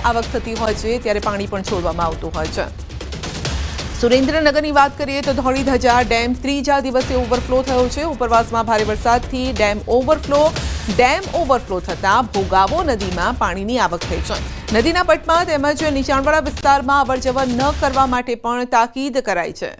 આવક થતી હોય છે ત્યારે પાણી પણ છોડવામાં આવતું હોય છે। સુરેન્દ્રનગરની વાત કરીએ તો ધોળીધજા ડેમ ત્રીજા દિવસે ઓવરફ્લો થયો છે। ઉપરવાસમાં ભારે વરસાદથી ડેમ ઓવરફ્લો થતાં ભોગાવો નદીમાં પાણીની આવક થઈ છે। નદીના પટમાં તેમજ નીચાણવાળા વિસ્તારમાં અવરજવર ન કરવા માટે પણ તાકીદ કરાઈ છે।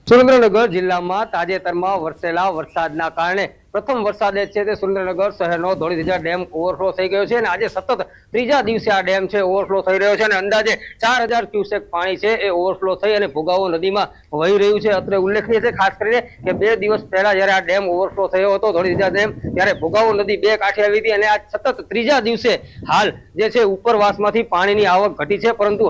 સુરેન્દ્રનગર જિલ્લામાં તાજેતરમાં વરસેલા વરસાદના કારણે પ્રથમ વરસાદે છે તે સુરેન્દ્રનગર શહેરનો ધોળીધજા ડેમ ઓવરફ્લો થઈ ગયો છે અને આજે સતત ત્રીજા દિવસે આ ડેમ છે ઓવરફ્લો થઈ રહ્યો છે અને અંદાજે 4000 ક્યુસેક પાણી છે એ ઓવરફ્લો થઈ અને ભોગાવો નદીમાં વહી રહ્યું છે। અત્રે ઉલ્લેખનીય છે ખાસ કરીને કે 2 દિવસ પહેલા જ્યારે આ ડેમ ઓવરફ્લો થયો હતો ધોળીધજા ડેમ ત્યારે ભોગાવો નદી 2 કાંઠે આવી હતી અને આ સતત ત્રીજા દિવસે હાલ જે છે ઉપરવાસમાંથી પાણીની આવક ઘટી છે પરંતુ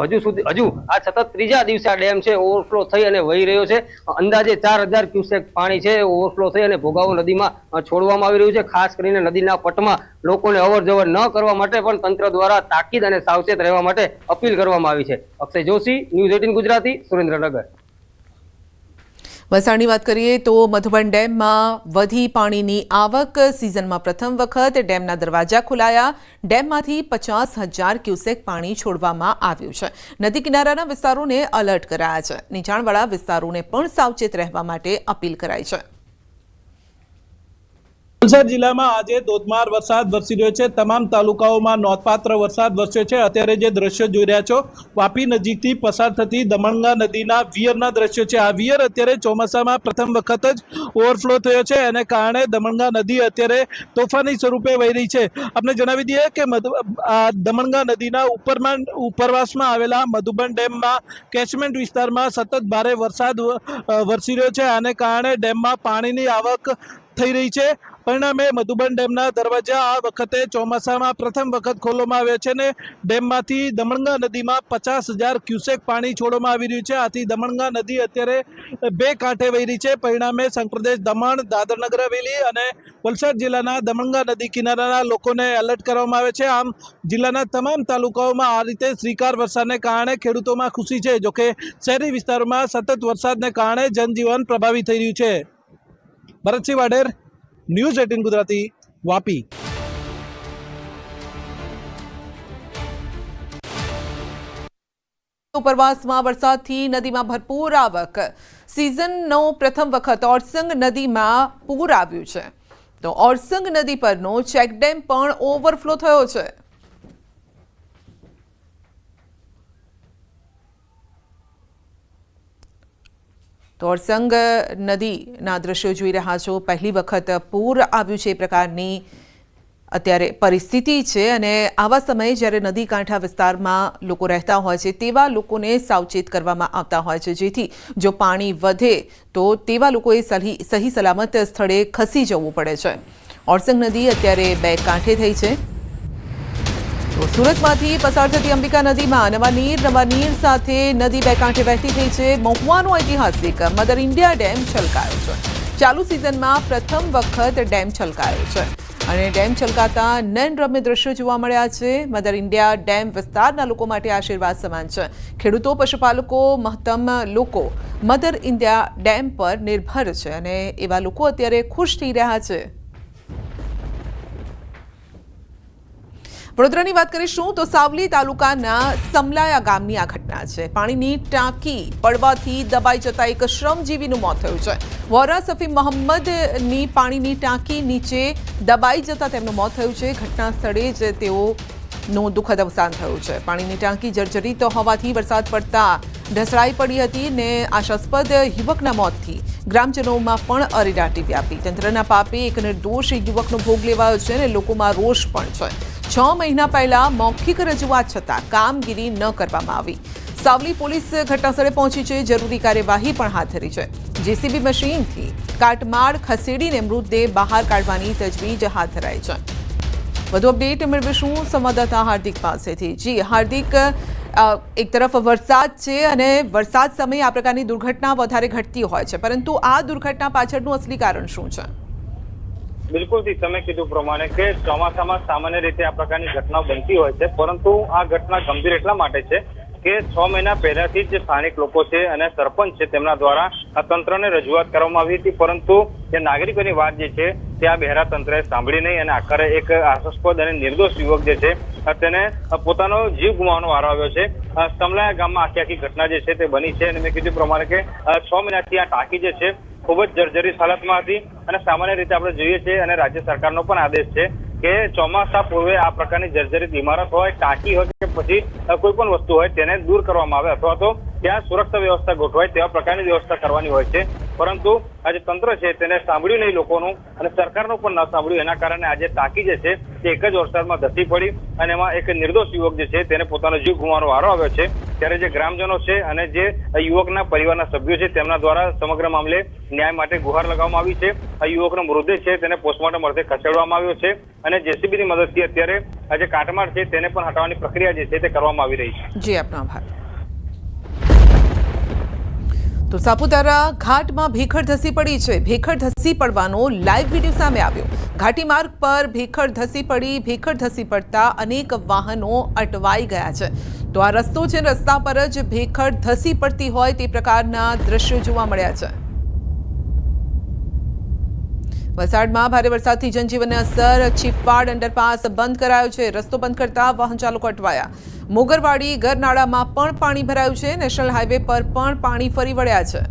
હજુ આ સતત ત્રીજા દિવસે આ ડેમ છે ઓવરફ્લો થઈ અને વહી રહ્યો છે। અંદાજે 4000 ક્યુસેક પાણી છે ઓવરફ્લો થઈ અને ભોગાવો નદીમાં છોડવામાં આવી રહ્યું છે। ખાસ કરીને નદીના પટમાં લોકોને અવરજવર ન કરવા માટે પણ તંત્ર દ્વારા તાકીદ અને સાવચેત રહેવા માટે અપીલ કરવામાં આવી છે। અક્ષય જોશી, ન્યૂઝ 18 ગુજરાતી, સુરેન્દ્રનગર। વલસાડની વાત કરીએ તો મધુબન ડેમમાં વધી પાણીની આવક। સિઝનમાં પ્રથમ વખત ડેમના દરવાજા ખોલાયા। ડેમમાંથી 50,000 ક્યુસેક પાણી છોડવામાં આવ્યું છે। નદી કિનારાના વિસ્તારોને એલર્ટ કરાયા છે। નીચાણવાળા વિસ્તારોને પણ સાવચેત રહેવા માટે અપીલ કરાઈ છે। વલસાડ જિલ્લામાં આજે ધોધમાર વરસાદ વરસી રહ્યો છે। તમામ તાલુકાઓમાં નોંધપાત્ર વરસાદ વરસ્યો છે। અત્યારે જે દ્રશ્યો જોઈ રહ્યા છો વાપી નજીકથી પસાર થતી દમણગંગા નદીના વિયરના દ્રશ્યો છે। આ વિયર અત્યારે ચોમાસામાં પ્રથમ વખત જ ઓવરફ્લો થયો છે અને કારણે દમણગંગા નદી અત્યારે તોફાની સ્વરૂપે વહી રહી છે। આપણે જણાવી દઈએ કે દમણગંગા નદીના ઉપરવાસમાં આવેલા મધુબન ડેમમાં કેચમેન્ટ વિસ્તારમાં સતત ભારે વરસાદ વરસી રહ્યો છે। આને કારણે ડેમમાં પાણીની આવક થઈ રહી છે। પરિણામે મધુબન ડેમના દરવાજા આ વખતે ચોમાસામાં પ્રથમ વખત ખોલવામાં આવ્યા છે અને ડેમમાંથી દમણગંગા નદીમાં 50,000 ક્યુસેક પાણી છોડવામાં આવી રહ્યું છે। આથી દમણગંગા નદી અત્યારે 2 કાંઠે વહી રહી છે। પરિણામે સંઘપ્રદેશ દમણ, દાદરનગર હવેલી અને વલસાડ જિલ્લાના દમણગંગા નદી કિનારાના લોકોને એલર્ટ કરવામાં આવે છે। આમ જિલ્લાના તમામ તાલુકાઓમાં આ રીતે શ્રીકાર વરસાદને કારણે ખેડૂતોમાં ખુશી છે। જોકે શહેરી વિસ્તારોમાં સતત વરસાદને કારણે જનજીવન પ્રભાવિત થઈ રહ્યું છે। ભરતસિંહ વાડેર, ન્યૂઝ 18 ગુજરાતી, વાપી। ઉપરવાસમાં વરસાદથી નદીમાં ભરપૂર આવક। સિઝનનો પ્રથમ વખત ઓરસંગ નદીમાં પૂર આવ્યું છે તો ઓરસંગ નદી પરનો ચેકડેમ પણ ઓવરફ્લો થયો છે। તો ઓરસંગ નદીના દ્રશ્યો જોઈ રહ્યા છો। પહેલી વખત પૂર આવ્યું છે એ પ્રકારની અત્યારે પરિસ્થિતિ છે અને આવા સમયે જ્યારે નદી કાંઠા વિસ્તારમાં લોકો રહેતા હોય છે તેવા લોકોને સાવચેત કરવામાં આવતા હોય છે જેથી જો પાણી વધે તો તેવા લોકોએ સહી સલામત સ્થળે ખસી જવું પડે છે। ઓરસંગ નદી અત્યારે 2 કાંઠે થઈ છે। તો સુરતમાંથી પસાર થતી અંબિકા નદીમાં નવા નીર સાથે નદી 2 કાંઠે વહેતી થઈ છે। મહુવાનો ઐતિહાસિક મધર ઇન્ડિયા ડેમ છલકાયો છે। ચાલુ સિઝનમાં પ્રથમ વખત ડેમ છલકાયો છે અને ડેમ છલકાતા નયનરમ્ય દ્રશ્યો જોવા મળ્યા છે। મધર ઇન્ડિયા ડેમ વિસ્તારના લોકો માટે આશીર્વાદ સમાન છે। ખેડૂતો, પશુપાલકો, મહત્તમ લોકો મધર ઇન્ડિયા ડેમ પર નિર્ભર છે અને એવા લોકો અત્યારે ખુશ થઈ રહ્યા છે। વડોદરાની વાત કરીશું તો સાવલી તાલુકાના સમલાયા ગામની આ ઘટના છે। પાણીની ટાંકી પડવાથી દબાઈ જતા એક શ્રમજીવીનું મોત થયું છે। વોરા સફી મોહમ્મદની પાણીની ટાંકી નીચે દબાઈ જતા તેમનું મોત થયું છે। ઘટના સ્થળે જ તેઓનું દુઃખદ અવસાન થયું છે। પાણીની ટાંકી જર્જરિત હોવાથી વરસાદ પડતા ઢસડાઈ પડી હતી ને આશાસ્પદ યુવકના મોતથી ગ્રામજનોમાં પણ અરેરાટી વ્યાપી। તંત્રના પાપે એક નિર્દોષ યુવકનો ભોગ લેવાયો છે અને લોકોમાં રોષ પણ છે। 6 મહિના પહેલા મૌખિક રજૂઆત છતાં કામગીરી ન કરવામાં આવી। સાવલી પોલીસ ઘટનાસ્થળે પહોંચી છે। જરૂરી કાર્યવાહી પણ હાથ ધરી છે। જેસીબી મશીનથી કાટમાળ ખસેડીને મૃતદેહ બહાર કાઢવાની તજવીજ હાથ ધરાઈ છે। વધુ અપડેટ મેળવીશું સંવાદદાતા હાર્દિક પાસેથી। જી હાર્દિક, એક તરફ વરસાદ છે અને વરસાદ સમયે આ પ્રકારની દુર્ઘટના વધારે ઘટતી હોય છે પરંતુ આ દુર્ઘટના પાછળનું અસલી કારણ શું છે? બિલકુલ તમે કીધું પ્રમાણે કે ચોમાસામાં સામાન્ય રીતે આ પ્રકારની ઘટનાઓ બનતી હોય છે પરંતુ આ ઘટના ગંભીર એટલા માટે છે કે 6 મહિના પહેલાથી જ સ્થાનિક લોકો છે અને સરપંચ છે તેમના દ્વારા આ તંત્રને રજૂઆત કરવામાં આવી હતી, પરંતુ જે નાગરિકોની વાત જે છે તે આ બહેરા તંત્રએ સાંભળી નહીં અને આખરે એક આશાસ્પદ અને નિર્દોષ યુવક જે છે તેને પોતાનો જીવ ગુમાવવાનો વારો આવ્યો છે। સમલાયા ગામમાં આખી ઘટના જે છે તે બની છે અને મેં કીધું પ્રમાણે કે 6 મહિનાથી આ ટાંકી જે છે ખૂબ જ જર્જરિત હાલતમાં હતી અને સામાન્ય રીતે આપણે જોઈએ છીએ અને રાજ્ય સરકારનો પણ આદેશ છે કે ચોમાસા પૂર્વે આ પ્રકારની જર્જરિત ઇમારત હોય, ટાંકી હોય કે પછી કોઈ પણ વસ્તુ હોય તેને દૂર કરવામાં આવે અથવા તો ત્યાં સુરક્ષા વ્યવસ્થા ગોઠવાય તેવા પ્રકારની વ્યવસ્થા કરવાની હોય છે, પરંતુ આજે તંત્ર છે તેને સાંભળ્યું નહીં લોકોનું અને સરકારનું પણ ન સાંભળ્યું। એના કારણે આજે ટાંકી જે છે તે એક જ વરસાદમાં ધસી પડી અને એમાં એક નિર્દોષ યુવક જે છે તેને પોતાનો જીવ ગુમાવવાનો વારો આવ્યો છે। ત્યારે જે ગ્રામજનો છે અને જે યુવકના પરિવારના સભ્યો છે તેમના દ્વારા સમગ્ર મામલે ન્યાય માટે ગુહાર લગાવવામાં આવી છે। આ યુવકનો મૃતદેહ છે તેને પોસ્ટમોર્ટમ અર્થે ખસેડવામાં આવ્યો છે અને જેસીબીની મદદથી અત્યારે આ જે કાટમાળ છે તેને પણ હટાવવાની પ્રક્રિયા જે છે તે કરવામાં આવી રહી છે। જી, આપનો આભાર। તો સાપુતારા ઘાટમાં ભેખડ ધસી પડી છે। ભેખડ ધસી પડવાનો લાઈવ વિડીયો સામે આવ્યો। ઘાટી માર્ગ પર ભેખડ ધસી પડી। ભેખડ ધસી પડતા અનેક વાહનો અટવાઈ ગયા છે। તો આ રસ્તો છે, રસ્તા પર જ ભેખડ ધસી પડતી હોય તે પ્રકારના દ્રશ્યો જોવા મળ્યા છે। વલસાડમાં ભારે વરસાદથી જનજીવનને અસર। ચીફવાડ અંડરપાસ બંધ કરાયો છે। રસ્તો બંધ કરતા વાહન ચાલકો અટવાયા। મોગરવાડી ગરનાળામાં પણ પાણી ભરાયું છે। નેશનલ હાઈવે પર પણ પાણી ફરી વળ્યા છે।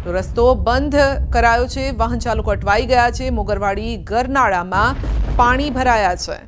તો રસ્તો બંધ કરાયો છે, વાહન ચાલકો અટવાઈ ગયા છે। મોગરવાડી ગરનાળામાં પાણી ભરાયા છે।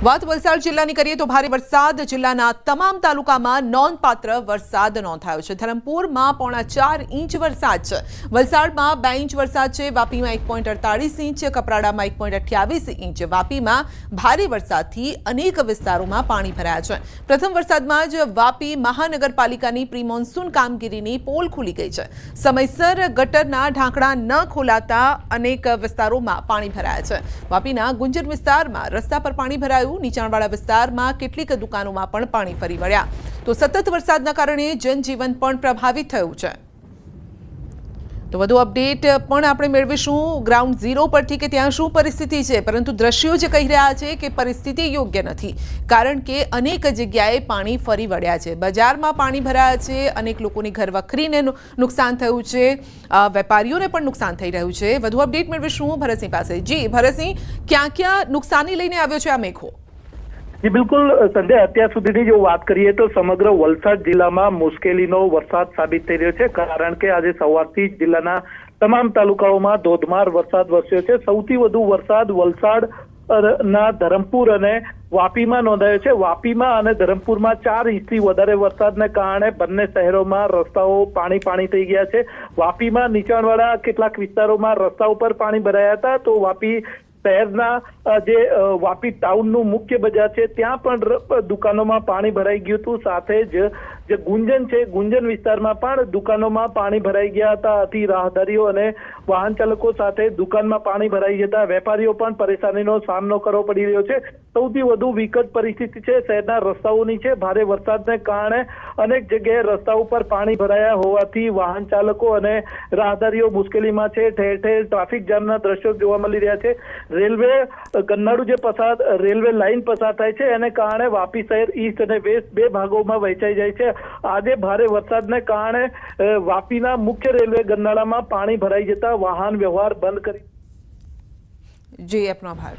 વાત વલસાડ જિલ્લાની કરીએ તો ભારે વરસાદ। જિલ્લાના તમામ તાલુકામાં નોંધપાત્ર વરસાદ નોંધાયો છે। ધરમપુરમાં 4.5 ઇંચ વરસાદ છે। વલસાડમાં 2 ઇંચ વરસાદ છે। વાપીમાં 1.48 ઇંચ, કપરાડામાં 1.28 ઇંચ। વાપીમાં ભારે વરસાદથી અનેક વિસ્તારોમાં પાણી ભરાયા છે। પ્રથમ વરસાદમાં જ વાપી મહાનગરપાલિકાની પ્રી મોન્સૂન કામગીરીની પોલ ખુલી ગઈ છે। સમયસર ગટરના ઢાંકણા ન ખોલાતા અનેક વિસ્તારોમાં પાણી ભરાયા છે। વાપીના ગુંજર વિસ્તારમાં રસ્તા પર પાણી ભરાયું। નીચાણવાળા વિસ્તારમાં કેટલીક દુકાનોમાં પણ પાણી ફરી વળ્યા। તો સતત વરસાદના કારણે જનજીવન પણ પ્રભાવિત થયું છે। તો વધુ અપડેટ પણ આપણે મેળવીશું ગ્રાઉન્ડ ઝીરો પરથી કે ત્યાં શું પરિસ્થિતિ છે, પરંતુ દ્રશ્યો જે કહી રહ્યા છે કે પરિસ્થિતિ યોગ્ય નથી, કારણ કે અનેક જગ્યાએ પાણી ફરી વળ્યા છે। બજારમાં પાણી ભરાયા છે। અનેક લોકોની ઘર વખરીને નુકસાન થયું છે। વેપારીઓને પણ નુકસાન થઈ રહ્યું છે। વધુ અપડેટ મેળવીશું ભરતસિંહ પાસે। જી ભરતસિંહ, ક્યાં ક્યાં નુકસાની લઈને આવ્યો છે આ મેઘો? જી બિલકુલ સંજય, અત્યાર સુધીની જો વાત કરીએ તો સમગ્ર વલસાડ જિલ્લામાં મુશ્કેલીનો વરસાદ સાબિત થઈ રહ્યો છે, કારણ કે આજે સવારથી જ જિલ્લાના તમામ તાલુકાઓમાં ધોધમાર વરસાદ વરસ્યો છે। સૌથી વધુ વરસાદ વલસાડ ના ધરમપુર અને વાપીમાં નોંધાયો છે। વાપીમાં અને ધરમપુરમાં 4 ઇંચથી વધારે વરસાદને કારણે બંને શહેરોમાં રસ્તાઓ પાણી થઈ ગયા છે। વાપીમાં નીચાણવાળા કેટલાક વિસ્તારોમાં રસ્તા ઉપર પાણી ભરાયા હતા, તો વાપી શહેરના જે વાપી ટાઉનનું મુખ્ય બજાર છે ત્યાં પણ દુકાનોમાં પાણી ભરાઈ ગયું હતું। સાથે જ જે ગુંજન છે, ગુંજન વિસ્તારમાં પણ દુકાનોમાં પાણી ભરાઈ ગયા હતા। આથી રાહદારીઓ અને વાહન ચાલકો સાથે દુકાનમાં પાણી ભરાઈ જતા વેપારીઓ પણ પરેશાનીનો સામનો કરવો પડી રહ્યો છે। સૌથી વધુ વિકટ પરિસ્થિતિ છે શહેરના રસ્તાઓની છે। ભારે વરસાદને કારણે અનેક જગ્યાએ રસ્તા ઉપર પાણી ભરાયા હોવાથી વાહન ચાલકો અને રાહદારીઓ મુશ્કેલીમાં છે। ઠેર ઠેર ટ્રાફિક જામના દ્રશ્યો જોવા મળી રહ્યા છે। રેલવે ગન્નાડુ જે રેલવે લાઇન પસાર થાય છે એને કારણે વાપી શહેર ઈસ્ટ અને વેસ્ટ 2 ભાગોમાં વહેંચાઈ જાય છે। આજે ભારે વરસાદને કારણે વાપીના મુખ્ય રેલવે ગન્નાળામાં પાણી ભરાઈ જતા વાહન વ્યવહાર બંધ કરી। જી, આપનો આભાર।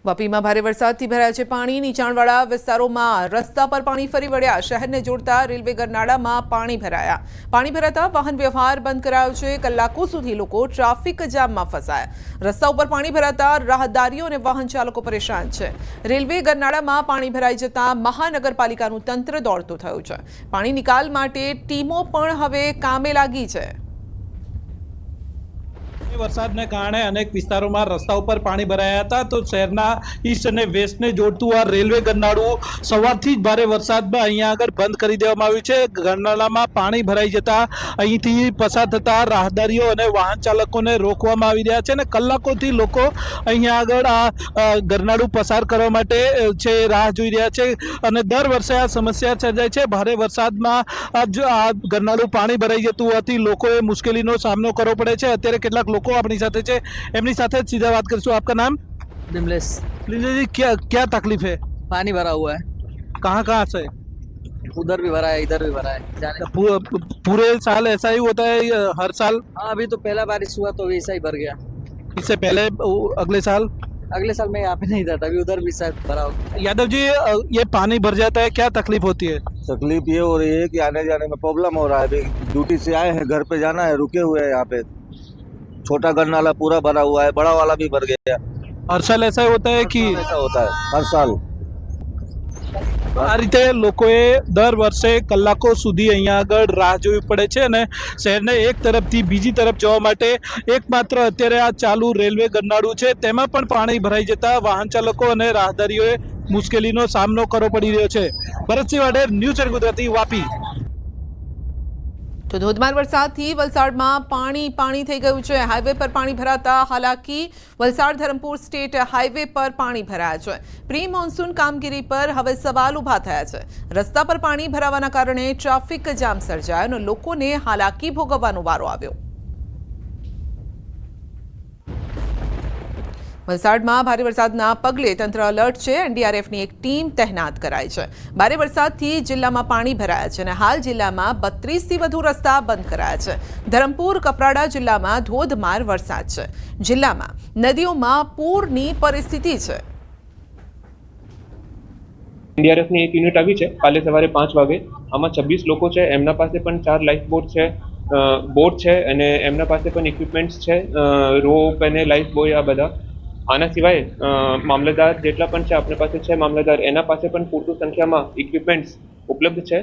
વાપીમાં ભારે વરસાદથી ભરાયા છે પાણી। નીચાણવાળા વિસ્તારોમાં રસ્તા પર પાણી ફરી વળ્યા। શહેરને જોડતા રેલવે ગરનાળામાં પાણી ભરાયા। પાણી ભરાતા વાહન વ્યવહાર બંધ કરાયો છે। કલાકો સુધી લોકો ટ્રાફિક જામમાં ફસાયા। રસ્તા ઉપર પાણી ભરાતા રાહદારીઓ અને વાહન ચાલકો પરેશાન છે। રેલવે ગરનાળામાં પાણી ભરાઈ જતા મહાનગરપાલિકાનું તંત્ર દોડતું થયું છે। પાણી નિકાલ માટે ટીમો પણ હવે કામે લાગી છે। વરસાદને કારણે અનેક વિસ્તારોમાં રસ્તા ઉપર પાણી ભરાયા હતા, તો શહેરના ઈસ્ટ અને વેસ્ટને જોડતું આ રેલવે ગરનાળું સવારથી જ ભારે વરસાદમાં અહીંયા આગળ બંધ કરી દેવામાં આવ્યું છે. ગરનાળામાં પાણી ભરાઈ જતા અહીંથી પસાર થતા રાહદારીઓ અને વાહન ચાલકોને રોકવામાં આવી રહ્યા છે અને કલાકોથી લોકો અહીંયા આગળ આ ગરનાળું પસાર કરવા માટે છે રાહ જોઈ રહ્યા છે અને દર વર્ષે આ સમસ્યા સર્જાય છે. ભારે વરસાદમાં આ ગરનાળું પાણી ભરાઈ જતું હોવાથી લોકોએ મુશ્કેલીનો સામનો કરવો પડે છે. અત્યારે કેટલાક લોકો આપણી સાથે છે, એમની સાથે જ સીધા વાત કરીશું. आपका नाम? डिमलेस। जी, क्या तकलीफ है? पानी भरा हुआ है, कहाँ कहाँ से? उधर भी भरा है, इधर भी भरा है जाने। पूरे साल ऐसा ही होता है हर साल? हाँ, अभी तो पहला बारिश हुआ तो भी ऐसा ही भर गया। इससे पहले अगले साल मैं यहाँ पे नहीं था, तभी उधर भी शायद भरा हो। यादव जी, ये पानी भर जाता है, क्या तकलीफ होती है? तकलीफ ये हो रही है कि आने जाने में प्रॉब्लम हो रहा है। अभी ड्यूटी से आए हैं, घर पे जाना है, रुके हुए हैं यहाँ पे। छोटा गरनाला पूरा भरा हुआ है, बड़ा वाला भी भर गया। हर साल ऐसा होता है कि ऐसा होता है हर साल। આ રીતે લોકોએ દર વર્ષે કલાકો સુધી અહીંયા આગળ રાહ જોવી પડે છે અને શહેરને એક તરફથી બીજી તરફ જવા માટે એકમાત્ર અત્યારે આ ચાલુ રેલવે ગરનાળું છે, તેમાં પણ પાણી ભરાઈ જતા વાહન ચાલકો અને રાહદારીઓએ મુશ્કેલીનો સામનો કરવો પડી રહ્યો છે. Bharatsinh Vader, news at Gujarati, Vapi. તો ધોધમાર વરસાદથી વલસાડમાં પાણી થઈ ગયું છે. હાઈવે પર પાણી ભરાતા હાલાકી. વલસાડ ધરમપુર સ્ટેટ હાઈવે પર પાણી ભરાયા છે. પ્રી મોન્સૂન કામગીરી પર હવે સવાલ ઊભા થયા છે. રસ્તા પર પાણી ભરાવાના કારણે ટ્રાફિક જામ સર્જાયો અને લોકોને હાલાકી ભોગવવાનો વારો આવ્યો. વલસાડમાં ભારે વરસાદના પગલે તંત્ર એલર્ટ છે. એનડીઆરએફની એક ટીમ તહેનાત કરાઈ છે. ભારે વરસાદથી જિલ્લામાં પાણી ભરાયા છે અને હાલ જિલ્લામાં 32થી વધુ રસ્તા બંધ કરાયા છે. ધરમપુર કપરાડા જિલ્લામાં ધોધમાર વરસાદ છે. જિલ્લામાં નદીઓમાં પૂરની પરિસ્થિતિ છે. એનડીઆરએફની એક યુનિટ આવી છે કાલે સવારે 5 વાગે. આમાં 26 લોકો છે. એમના પાસે પણ 4 લાઈફ બોટ છે અને એમના પાસે પણ ઇક્વિપમેન્ટ્સ છે, રોપ અને લાઈફ બોય, આ બધા. આના સિવાય મામલતદાર જેટલા પણ છે આપણી પાસે છે મામલતદાર, એના પાસે પણ પૂરતી સંખ્યામાં ઇક્વિપમેન્ટ્સ ઉપલબ્ધ છે.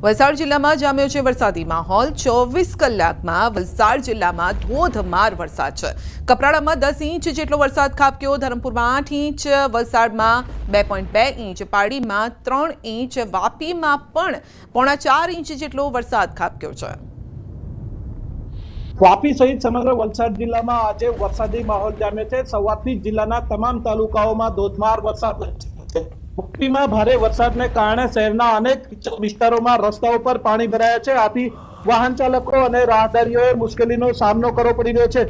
વલસાડ જિલ્લામાં જામ્યો છે વરસાદી માહોલ. 24 કલાકમાં વલસાડ જિલ્લામાં ધોધમાર વરસાદ છે. કપરાડામાં 10 ઇંચ જેટલો વરસાદ ખાબક્યો. ધરમપુરમાં 8 ઇંચ, વલસાડમાં 2.2 ઇંચ, પાડીમાં 3 ઇંચ, વાપીમાં પણ 3.25 ઇંચ જેટલો વરસાદ ખાબક્યો છે. વાપી સહિત સમગ્ર વલસાડ જિલ્લામાં આજે વરસાદી માહોલ જામ્યો છે. સવારથી જિલ્લાના તમામ તાલુકાઓમાં ધોધમાર વરસાદ છે. વાપીમાં ભારે વરસાદને કારણે શહેરના અનેક વિસ્તારોમાં રસ્તાઓ પર પાણી ભરાયા છે. આથી વાહન ચાલકો અને રાહદારીઓએ મુશ્કેલીનો સામનો કરવો પડી રહ્યો છે.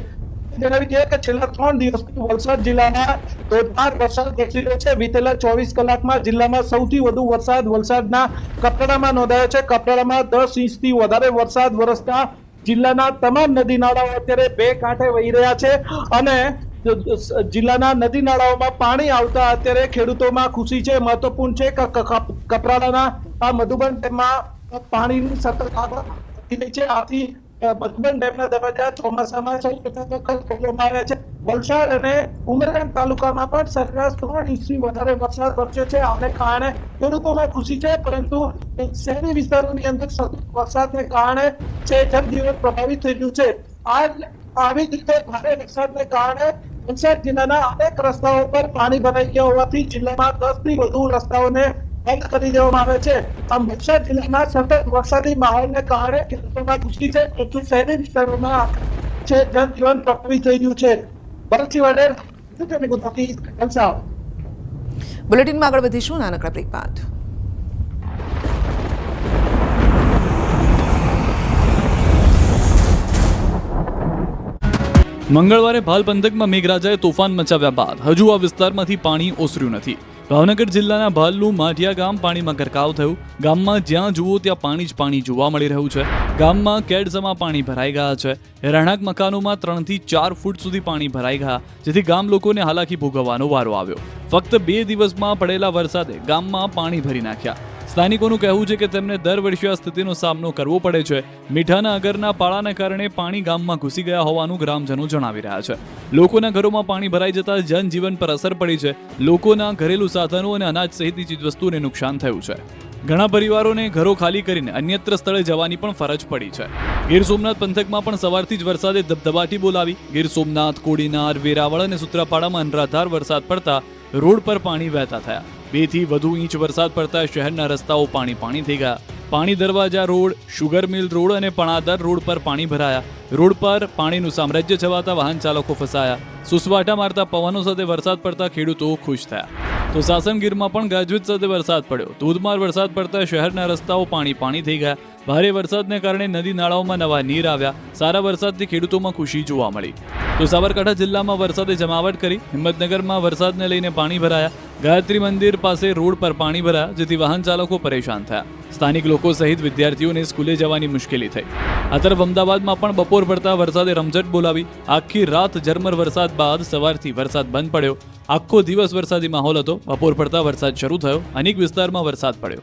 જણાવી દઈએ કે છેલ્લા 3 દિવસથી વલસાડ જિલ્લામાં ધોધમાર વરસાદ વરસી રહ્યો છે. વિતેલા 24 કલાકમાં જિલ્લામાં સૌથી વધુ વરસાદ વલસાડના કપરાડામાં નોંધાયો છે. કપરાડામાં 10 ઇંચથી વધારે વરસાદ વરસતા જિલ્લાના તમામ નદી નાળાઓ અત્યારે બે કાંઠે વહી રહ્યા છે અને જિલ્લાના નદી નાળાઓમાં પાણી આવતા અત્યારે ખેડૂતોમાં ખુશી છે. મહત્વપૂર્ણ છે કે કપરાડાના આ મધુબન ડેમમાં પાણીની સતત આવક વધી રહી છે. આથી મધુબન ડેમના દરવાજા ચોમાસામાં સૌ પ્રથમ ખોલવામાં આવ્યા છે. વલસાડ અને ઉમરગામ તાલુકામાં પણ સરેરાશ 3 ઇંચથી વધારે વરસાદ વરસ્યો છે. આને કારણે ખેડૂતોમાં ખુશી છે, પરંતુ શહેરી વિસ્તારોની અંદર સતત વરસાદને કારણે જનજીવન પ્રભાવિત થઈ રહ્યું છે. આવી રીતે ભારે વરસાદને કારણે વલસાડ જિલ્લાના અનેક રસ્તાઓ પર પાણી ભરાઈ ગયા હોવાથી જિલ્લામાં 10થી વધુ રસ્તાઓને બંધ કરી દેવામાં આવે છે. આમ વલસાડ જિલ્લામાં સતત વરસાદી માહોલને કારણે ખેડૂતોમાં ખુશી છે, પરંતુ શહેરી વિસ્તારોમાં જનજીવન પ્રભાવિત થઈ રહ્યું છે. ભરતસિંહ વાડેર, ગુજરાતી, વલસાડ. બુલેટિનમાં આગળ વધીશું નાનકડા બ્રેક બાદ. મંગળવારે ભાલ પંથકમાં મેઘરાજાએ તોફાન મચાવ્યા બાદ હજુ આ વિસ્તારમાંથી પાણી ઓસર્યું નથી. ભાવનગર જિલ્લાના ભાલનું માઢિયા ગામ પાણીમાં ગરકાવ થયું. ગામમાં જ્યાં જુઓ ત્યાં પાણી જ પાણી જોવા મળી રહ્યું છે. ગામમાં કેડસમાં પાણી ભરાઈ ગયા છે. રહેણાંક મકાનોમાં 3 થી 4 ફૂટ સુધી પાણી ભરાઈ ગયા, જેથી ગામ લોકોને હાલાકી ભોગવવાનો વારો આવ્યો. ફક્ત 2 દિવસમાં પડેલા વરસાદે ગામમાં પાણી ભરી નાખ્યા. સ્થાનિકોનું કહેવું છે કે તેમને દર વર્ષે આ સ્થિતિનો સામનો કરવો પડે છે. મીઠાના અગરના પાળાને કારણે પાણી ગામમાં ઘૂસી ગયા હોવાનું ગ્રામજનો જણાવી રહ્યા છે. લોકોના ઘરોમાં પાણી ભરાઈ જતા જનજીવન પર અસર પડી છે. લોકોના ઘરેલું સાધનો અને અનાજ સહિતની ચીજવસ્તુઓને નુકસાન થયું છે. ઘણા પરિવારોને ઘરો ખાલી કરીને અન્યત્ર સ્થળે જવાની પણ ફરજ પડી છે. ગીર સોમનાથ પંથકમાં પણ સવારથી જ વરસાદે ધબધબાટી બોલાવી. ગીર સોમનાથ, કોડીનાર, વેરાવળ અને સૂત્રાપાડામાં અનરાધાર વરસાદ પડતા રોડ પર પાણી વહેતા થયા. 2 થી વધુ ઇંચ વરસાદ પડતા શહેરના રસ્તાઓ પાણી થઈ ગયા. પાણી દરવાજા રોડ, શુગર મિલ રોડ અને પણાદર રોડ પર પાણી ભરાયા. રોડ પર પાણીનું સામ્રાજ્ય છવાતા વાહન ચાલકો ફસાયા. સુસવાટા મારતા પવનો સાથે વરસાદ પડતા ખેડૂતો ખુશ થયા. તો સાસણગીરમાં પણ ગાજવીજ સાથે વરસાદ પડ્યો. ધોધમાર વરસાદ પડતા શહેરના રસ્તાઓ પાણી થઈ ગયા. ભારે વરસાદને કારણે નદી નાળાઓમાં નવા નીર આવ્યા. સારા વરસાદથી ખેડૂતોમાં ખુશી જોવા મળી. તો સાબરકાંઠા જિલ્લામાં વરસાદે જમાવટ કરી. હિંમતનગરમાં વરસાદને લઈને પાણી ભરાયા. ગાયત્રી મંદિર પાસે રોડ પર પાણી ભરાયા, જેથી વાહન ચાલકો પરેશાન થયા. સ્થાનિક લોકો સહિત વિદ્યાર્થીઓને સ્કૂલે જવાની મુશ્કેલી થઈ. આ તરફ અમદાવાદમાં પણ બપોર પડતા વરસાદે રમઝટ બોલાવી. આખી રાત ઝરમર વરસાદ બાદ સવારથી વરસાદ બંધ પડ્યો. આખો દિવસ વરસાદી માહોલ હતો. બપોર પડતા વરસાદ શરૂ થયો. અનેક વિસ્તારમાં વરસાદ પડ્યો.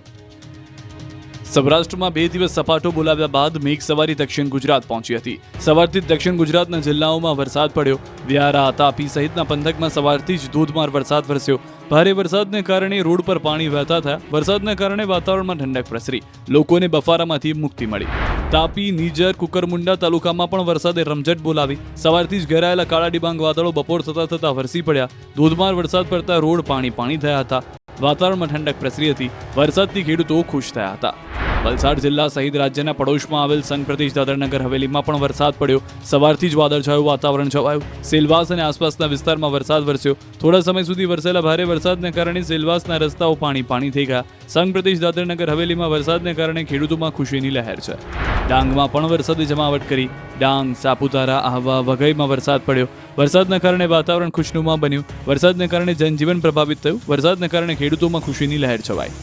સૌરાષ્ટ્રમાં 2 દિવસ સપાટો બોલાવ્યા બાદ મેઘ સવારી દક્ષિણ ગુજરાત પહોંચી હતી. સવારથી જ દક્ષિણ ગુજરાતના જિલ્લાઓમાં વરસાદ પડ્યો. વ્યારા, તાપી સહિતના પંથકમાં સવારથી જ ધોધમાર વરસાદ વરસ્યો. ભારે વરસાદને કારણે રોડ પર પાણી વહેતા થયા. વરસાદને કારણે વાતાવરણમાં ઠંડક પ્રસરી. લોકોને બફારામાંથી મુક્તિ મળી. તાપી, નીજર, કુકરમુંડા તાલુકામાં પણ વરસાદે રમઝટ બોલાવી. સવારથી જ ઘેરાયેલા કાળા ડિબાંગ વાદળો બપોર થતા વરસી પડ્યા. ધોધમાર વરસાદ પડતા રોડ પાણી થયા હતા. વાતાવરણમાં ઠંડક પ્રસરી હતી. વરસાદથી ખેડૂતો ખુશ થયા હતા. વલસાડ જિલ્લા સહિત રાજ્યના પડોશમાં આવેલ સંઘ પ્રદેશ દાદરનગર હવેલીમાં પણ વરસાદ પડ્યો. સવારથી જ વાદળછાયું વાતાવરણ છવાયું. સેલવાસ અને આસપાસના વિસ્તારમાં વરસાદ વરસ્યો. થોડા સમય સુધી વરસેલા ભારે વરસાદને કારણે સેલવાસના રસ્તાઓ પાણી થઈ ગયા. સંઘ પ્રદેશ દાદરનગર હવેલીમાં વરસાદને કારણે ખેડૂતોમાં ખુશીની લહેર છે. ડાંગમાં પણ વરસાદે જમાવટ કરી. ડાંગ, સાપુતારા, આહવા, વઘઈમાં વરસાદ પડ્યો. વરસાદના કારણે વાતાવરણ ખુશનુમા બન્યું. વરસાદને કારણે જનજીવન પ્રભાવિત થયું. વરસાદને કારણે ખેડૂતોમાં ખુશીની લહેર છવાઈ.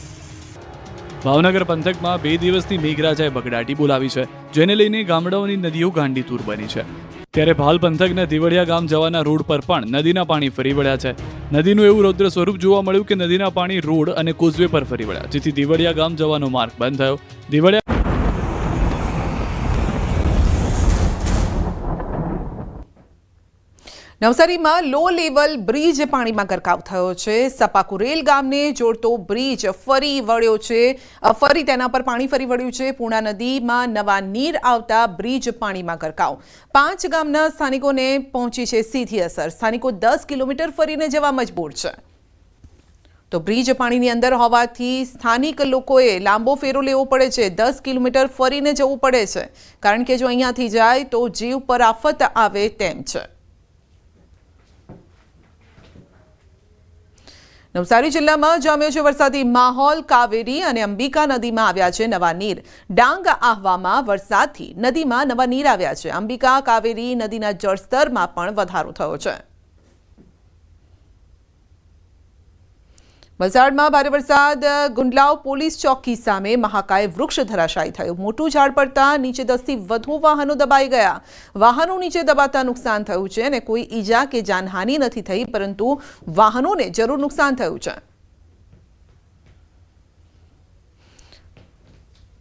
ભાવનગર પંથકમાં 2 દિવસથી મેઘરાજાએ બગડાટી બોલાવી છે, જેને લઈને ગામડાઓની નદીઓ ગાંડીતુર બની છે. ત્યારે ભાલ પંથકના દેવળિયા ગામ જવાના રોડ પર પણ નદીના પાણી ફરી વળ્યા છે. નદીનું એવું રૌદ્ર સ્વરૂપ જોવા મળ્યું કે નદીના પાણી રોડ અને કોઝવે પર ફરી વળ્યા, જેથી દેવળિયા ગામ જવાનો માર્ગ બંધ થયો. દેવળિયા નવસારીમાં લો લેવલ બ્રિજ પાણીમાં ગરકાવ થયો છે. સપાકુરેલ ગામને જોડતો બ્રિજ ફરી વળ્યો છે. ફરી તેના પર પાણી ફરી વળ્યું છે. પૂર્ણા નદીમાં નવા નીર આવતા બ્રિજ પાણીમાં ગરકાવ. 5 ગામના સ્થાનિકોને પહોંચી છે સીધી અસર. સ્થાનિકો 10 કિલોમીટર ફરીને જવા મજબૂર છે. તો બ્રિજ પાણીની અંદર હોવાથી સ્થાનિક લોકોએ લાંબો ફેરો લેવો પડે છે. 10 કિલોમીટર ફરીને જવું પડે છે, કારણ કે જો અહીંયાથી જાય તો જીવ પર આફત આવે તેમ છે. નવસારી જિલ્લામાં જામ્યો છે વરસાદી માહોલ. કાવેરી અને અંબિકા નદીમાં આવ્યા છે નવા નીર. ડાંગ, આહવામાં વરસાદથી નદીમાં નવા નીર આવ્યા છે. અંબિકા, કાવેરી નદીના જળસ્તરમાં પણ વધારો થયો છે. વલસાડમાં ભારે વરસાદ. ગુંડલાવ પોલીસ ચોકી સામે મહાકાય વૃક્ષ ધરાશાયી થયું. મોટું ઝાડ પડતા નીચે 10 થી વધુ વાહનો દબાઈ ગયા. વાહનો નીચે દબાતા નુકસાન થયું છે અને કોઈ ઈજા કે જાનહાનિ નથી થઈ, પરંતુ વાહનોને જરૂર નુકસાન થયું છે.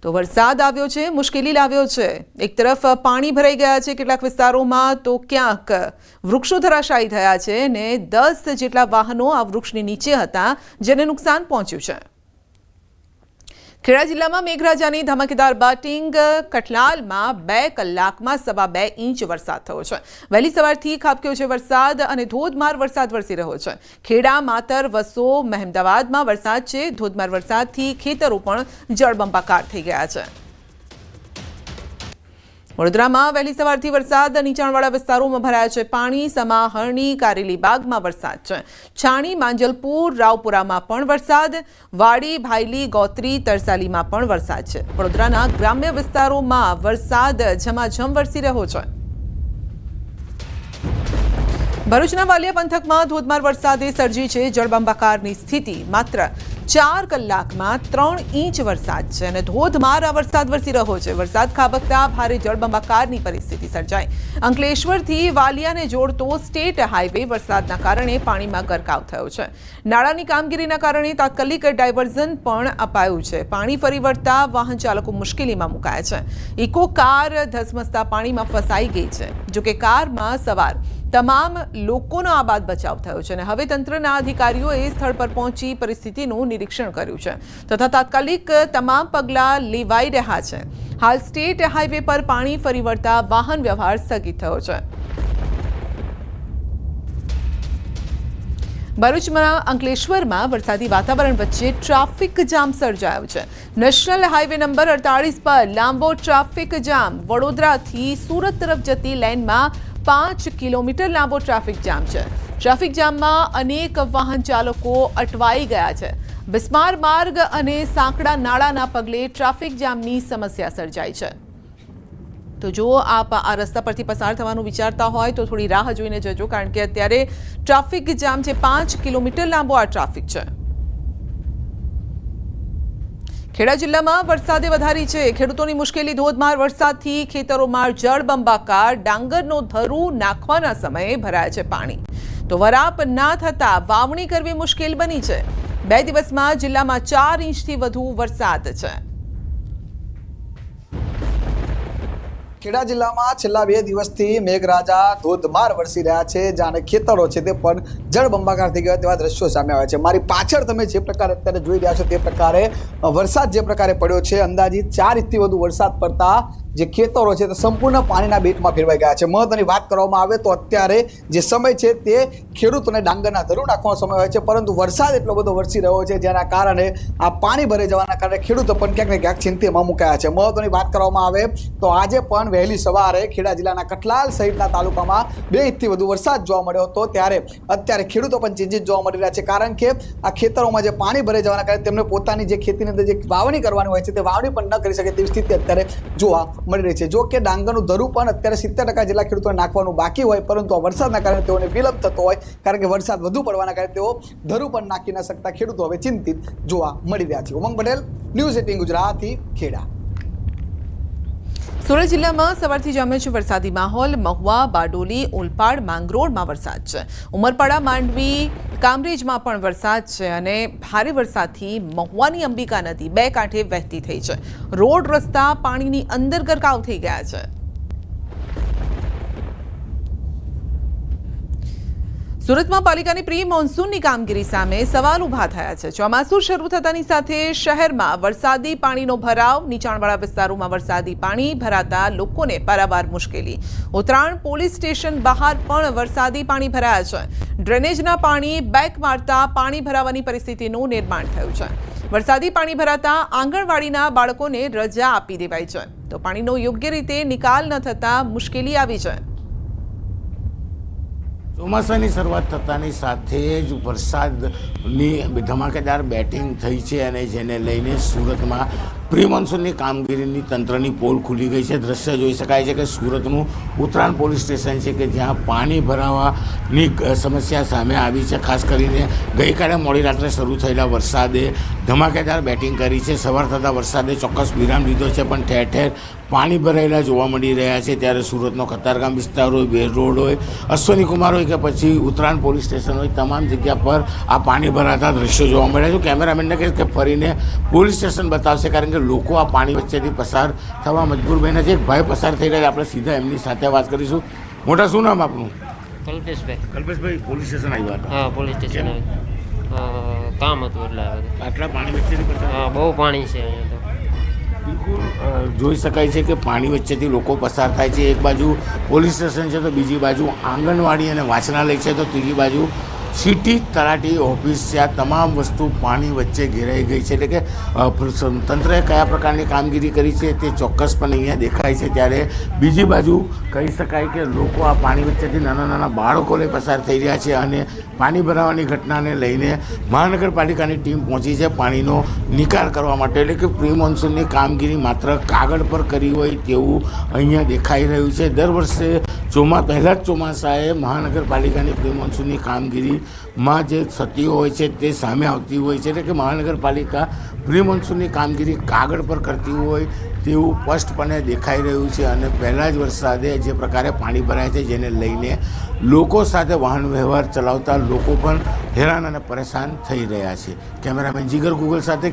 તો વરસાદ આવ્યો છે, મુશ્કેલી લાવ્યો છે. એક તરફ પાણી ભરાઈ ગયા છે કેટલાક વિસ્તારોમાં, તો ક્યાંક વૃક્ષો ધરાશાયી થયા છે ને 10 જેટલા વાહનો આ વૃક્ષની નીચે હતા, જેને નુકસાન પહોંચ્યું છે. ખેડા જિલ્લામાં મેઘરાજાની ધમાકેદાર બેટિંગ. કઠલાલમાં 2 કલાકમાં 2.5 ઇંચ વરસાદ થયો છે. વહેલી સવારથી ખાબક્યો છે વરસાદ અને ધોધમાર વરસાદ વરસી રહ્યો છે. ખેડા, માતર, વસો, મહેમદાવાદમાં વરસાદ છે. ધોધમાર વરસાદથી ખેતરો પણ જળબંબાકાર થઈ ગયા છે. વડોદરામાં વહેલી સવારથી વરસાદ. નીચાણવાળા વિસ્તારોમાં ભરાયા છે પાણી. સમાહરણી, કારેલીબાગમાં વરસાદ છે. છાણી, માંજલપુર, રાવપુરામાં પણ વરસાદ. વાડી, ભાયલી, ગોત્રી, તરસાલીમાં પણ વરસાદ છે. વડોદરાના ગ્રામ્ય વિસ્તારોમાં વરસાદ ઝમાઝમ વરસી રહ્યો છે. ભરૂચના વાલિયા પંથકમાં ધોધમાર વરસાદે સર્જી છે જળબંબાકારની સ્થિતિ. માત્ર 4 કલાકમાં 3 ઇંચ વરસાદ છે અને ધોધમાર આ વરસાદ વરસી રહ્યો છે. વરસાદ ખાબકતા ભારે જળબંબાકારની પરિસ્થિતિ સર્જાઈ. અંકલેશ્વરથી વાલિયાને જોડતો સ્ટેટ હાઈવે વરસાદના કારણે પાણીમાં ગરકાવ થયો છે. નાળાની કામગીરીના કારણે તાત્કાલિક ડાયવર્ઝન પણ અપાયું છે. પાણી ફરી વળતા વાહન ચાલકો મુશ્કેલીમાં મુકાયા છે. ઇકો કાર ધસમસતા પાણીમાં ફસાઈ ગઈ છે. જો કે કારમાં સવાર તમામ લોકોનો આબાદ બચાવ થયો છે અને હવે તંત્રના અધિકારીઓએ સ્થળ પર પહોંચી પરિસ્થિતિનું નિરીક્ષણ કર્યું છે તથા તાત્કાલિક તમામ પગલાં લેવાઈ રહ્યા છે. હાલ સ્ટેટ હાઈવે પર પાણી ફરી વળતા વાહન વ્યવહાર સ્થગિત થયો છે. ભરૂચમાં અંકલેશ્વરમાં વરસાદી વાતાવરણ વચ્ચે ટ્રાફિક જામ સર્જાયો છે. નેશનલ હાઈવે નંબર 48 પર લાંબો ટ્રાફિક જામ. વડોદરાથી સુરત તરફ જતી લેનમાં 5 કિલોમીટર લાંબો ટ્રાફિક જામ છે. ટ્રાફિક જામમાં અનેક વાહન ચાલકો અટવાઈ ગયા છે. બિસ્માર માર્ગ અને સાંકડા નાળાના પગલે ટ્રાફિક જામની સમસ્યા સર્જાઈ છે. તો જો આપ આ રસ્તા પરથી પસાર થવાનું વિચારતા હોય તો થોડી રાહ જોઈને જજો, કારણ કે અત્યારે ટ્રાફિક જામ છે. 5 કિલોમીટર લાંબો આ ટ્રાફિક છે. ખેડા જિલ્લામાં વરસાદે વધારી છે. ખેડૂતોની મુશ્કેલી. ધોધમાર વરસાદથી ખેતરોમાં જળબંબાકાર. ડાંગરનો ધરુ નાખવાના સમયે ભરાયા છે પાણી. તો વરાપ ના થતા વાવણી કરવી મુશ્કેલ બની છે. 2 દિવસમાં જિલ્લામાં 4 ઇંચથી વધુ વરસાદ છે. ખેડા જિલ્લામાં છેલ્લા 2 દિવસથી મેઘરાજા ધોધમાર વરસી રહ્યા છે, જાણે ખેતરો છે તે પણ જળબંબાકાર થઈ ગયા તેવા દ્રશ્યો સામે આવ્યા છે. મારી પાછળ તમે જે પ્રકારે અત્યારે જોઈ રહ્યા છો તે પ્રકારે વરસાદ જે પ્રકારે પડ્યો છે, અંદાજિત 4 ઇંચથી વધુ વરસાદ પડતા જે ખેતરો છે તે સંપૂર્ણ પાણીના બેટમાં ફેરવાઈ ગયા છે. મહત્વની વાત કરવામાં આવે તો અત્યારે જે સમય છે તે ખેડૂતોને ડાંગરના ધરુ નાખવાનો સમય હોય છે, પરંતુ વરસાદ એટલો બધો વરસી રહ્યો છે જેના કારણે આ પાણી ભરાઈ જવાના કારણે ખેડૂતો પણ ક્યાંક ને ક્યાંક ચિંતામાં મુકાયા છે. મહત્વની વાત કરવામાં આવે તો આજે પણ વહેલી સવારે ખેડા જિલ્લાના કઠલાલ સહિતના તાલુકામાં 2 ઇંચથી વધુ વરસાદ જોવા મળ્યો હતો. ત્યારે અત્યારે ખેડૂતો પણ ચિંતિત જોવા મળી રહ્યા છે, કારણ કે આ ખેતરોમાં જે પાણી ભરાઈ જવાના કારણે તેમને પોતાની જે ખેતીની અંદર જે વાવણી કરવાની હોય છે તે વાવણી પણ ન કરી શકે તેવી સ્થિતિ અત્યારે જોવા મળી રહી છે. જો કે ડાંગરનું ધરું પણ અત્યારે 70% જેટલા ખેડૂતોને નાખવાનું બાકી હોય, પરંતુ આ વરસાદના કારણે તેઓને વિલંબ થતો હોય, કારણ કે વરસાદ વધુ પડવાના કારણે તેઓ ધરું પણ નાખી ન શકતા ખેડૂતો હવે ચિંતિત જોવા મળી રહ્યા છે. ઉમંગ પટેલ, ન્યૂઝ 18 ગુજરાતી, ખેડા. સુરત જિલ્લામાં સવારથી જામ્યો છે વરસાદી માહોલ. મહુવા, બારડોલી, ઓલપાડ, માંગરોળમાં વરસાદ છે. ઉમરપાડા, માંડવી, કામરેજમાં પણ વરસાદ છે અને ભારે વરસાદથી મહુવાની અંબિકા નદી 2 કાંઠે વહેતી થઈ છે. રોડ રસ્તા પાણીની અંદર ગરકાવ થઈ ગયા છે. સુરતમાં પાલિકાની પ્રી મોન્સૂનની કામગીરી સામે સવાલ ઊભા થયા છે. ચોમાસું શરૂ થતાની સાથે શહેરમાં વરસાદી પાણીનો ભરાવ. નીચાણવાળા વિસ્તારોમાં વરસાદી પાણી ભરાતા લોકોને પારાવાર મુશ્કેલી. ઉત્તરાયણ પોલીસ સ્ટેશન બહાર પણ વરસાદી પાણી ભરાયા છે. ડ્રેનેજના પાણી બેક મારતા પાણી ભરાવાની પરિસ્થિતિનું નિર્માણ થયું છે. વરસાદી પાણી ભરાતા આંગણવાડીના બાળકોને રજા આપી દેવાઈ છે. તો પાણીનો યોગ્ય રીતે નિકાલ ન થતા મુશ્કેલી આવી છે. ચોમાસાની શરૂઆત થતાની સાથે જ વરસાદની ધમાકેદાર બેટિંગ થઈ છે અને જેને લઈને સુરતમાં પ્રી મોન્સૂનની કામગીરીની તંત્રની પોલ ખુલી ગઈ છે. દ્રશ્ય જોઈ શકાય છે કે સુરતનું ઉત્તરાયણ પોલીસ સ્ટેશન છે કે જ્યાં પાણી ભરાવાની સમસ્યા સામે આવી છે. ખાસ કરીને ગઈકાલે મોડી રાત્રે શરૂ થયેલા વરસાદે ધમાકેદાર બેટિંગ કરી છે. સવાર થતાં વરસાદે ચોક્કસ વિરામ લીધો છે, પણ ઠેર ઠેર પાણી ભરાયેલા જોવા મળી રહ્યા છે. ત્યારે સુરતનો કતારગામ વિસ્તાર હોય, બેર રોડ હોય, અશ્વની કુમાર હોય કે પછી ઉત્તરાયણ પોલીસ સ્ટેશન હોય, તમામ જગ્યા પર આ પાણી ભરાતા દ્રશ્યો જોવા મળ્યા છે. કેમેરામેનને કહીશ કે ફરીને પોલીસ સ્ટેશન બતાવશે, કારણ કે લોકો આ પાણી વચ્ચેથી પસાર થવા મજબૂર બન્યા છે. એક ભાઈ પસાર થઈ રહ્યા છે, આપણે સીધા એમની સાથે વાત કરીશું. મોટા, શું નામ આપનું? કલ્પેશભાઈ, પોલીસ સ્ટેશન આવ્યા હતા? હા, પોલીસ સ્ટેશન કામ હતું એટલે આટલા પાણી વચ્ચેથી પસાર? હા, બહુ પાણી છે અહીંયા તો. બિલકુલ જોઈ શકાય છે કે પાણી વચ્ચેથી લોકો પસાર થાય છે. એક બાજુ પોલીસ સ્ટેશન છે તો બીજી બાજુ આંગણવાડી અને વાંચનાલય છે, તો ત્રીજી બાજુ સિટી તલાટી ઓફિસ છે. આ તમામ વસ્તુ પાણી વચ્ચે ઘેરાઈ ગઈ છે. એટલે કે તંત્રએ કયા પ્રકારની કામગીરી કરી છે તે ચોક્કસપણે અહીંયા દેખાય છે. ત્યારે બીજી બાજુ કહી શકાય કે લોકો આ પાણી વચ્ચેથી નાના નાના બાળકોને પસાર થઈ રહ્યા છે અને પાણી ભરાવાની ઘટનાને લઈને મહાનગરપાલિકાની ટીમ પહોંચી છે પાણીનો નિકાલ કરવા માટે. એટલે કે પ્રી મોન્સૂનની કામગીરી માત્ર કાગળ પર કરી હોય તેવું અહીંયા દેખાઈ રહ્યું છે. દર વર્ષે પહેલાં જ ચોમાસાએ મહાનગરપાલિકાની પ્રી મોન્સૂનની કામગીરીમાં જે ક્ષતિઓ હોય છે તે સામે આવતી હોય છે. એટલે કે મહાનગરપાલિકા પ્રી મોન્સૂનની કામગીરી કાગળ પર કરતી હોય તેવું સ્પષ્ટપણે દેખાઈ રહ્યું છે. અને પહેલાં જ વરસાદે જે પ્રકારે પાણી ભરાય છે, જેને લઈને લોકો સાથે વાહન વ્યવહાર ચલાવતા લોકો પણ હેરાન અને પરેશાન થઈ રહ્યા છે. કેમેરામેન જીગર ગુગલ સાથે